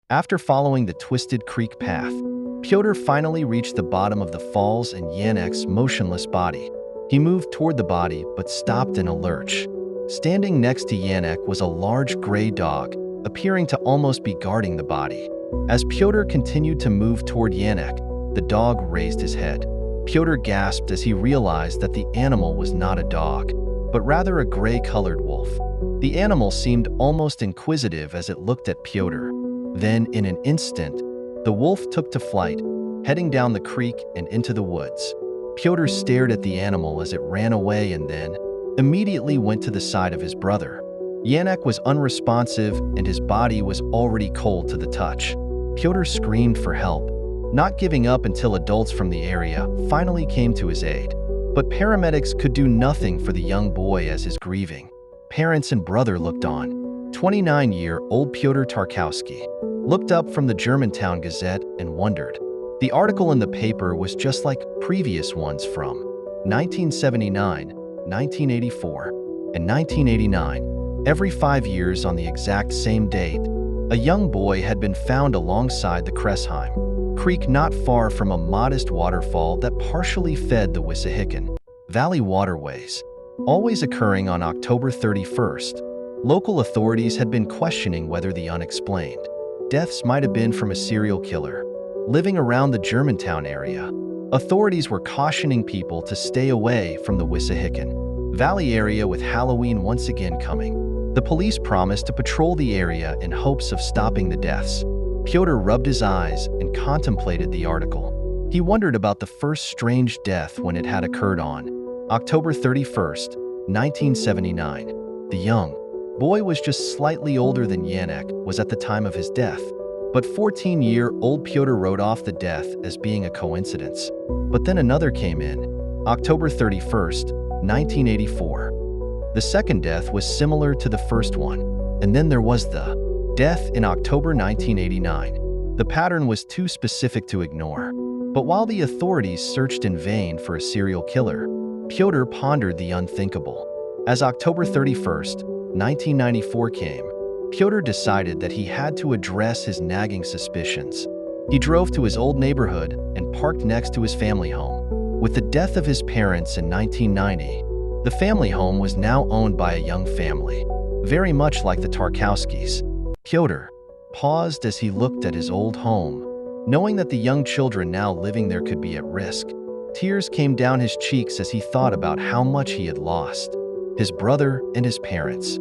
After following the twisted creek path, Pyotr finally reached the bottom of the falls and Yanek's motionless body. He moved toward the body but stopped in a lurch. Standing next to Yanek was a large gray dog, appearing to almost be guarding the body. As Pyotr continued to move toward Yanek, the dog raised his head. Pyotr gasped as he realized that the animal was not a dog, but rather a gray-colored wolf. The animal seemed almost inquisitive as it looked at Pyotr. Then, in an instant, the wolf took to flight, heading down the creek and into the woods. Pyotr stared at the animal as it ran away and then immediately went to the side of his brother. Yanek was unresponsive and his body was already cold to the touch. Pyotr screamed for help, not giving up until adults from the area finally came to his aid. But paramedics could do nothing for the young boy as his grieving parents and brother looked on. 29-year-old Pyotr Tarkowski looked up from the Germantown Gazette and wondered. The article in the paper was just like previous ones from 1979, 1984, and 1989. Every 5 years on the exact same date, a young boy had been found alongside the Kressheim Creek not far from a modest waterfall that partially fed the Wissahickon Valley waterways. Always occurring on October 31st, local authorities had been questioning whether the unexplained deaths might have been from a serial killer living around the Germantown area. Authorities were cautioning people to stay away from the Wissahickon Valley area with Halloween once again coming. The police promised to patrol the area in hopes of stopping the deaths. Pyotr rubbed his eyes and contemplated the article. He wondered about the first strange death when it had occurred on October 31st, 1979. The young boy was just slightly older than Yanek was at the time of his death, but 14-year-old Pyotr wrote off the death as being a coincidence. But then another came in, October 31st, 1984. The second death was similar to the first one, and then there was the death in October 1989. The pattern was too specific to ignore. But while the authorities searched in vain for a serial killer, Pyotr pondered the unthinkable. As October 31st, 1994 came, Pyotr decided that he had to address his nagging suspicions. He drove to his old neighborhood and parked next to his family home. With the death of his parents in 1990, the family home was now owned by a young family, very much like the Tarkowskis. Pyotr paused as he looked at his old home, knowing that the young children now living there could be at risk. Tears came down his cheeks as he thought about how much he had lost, his brother and his parents.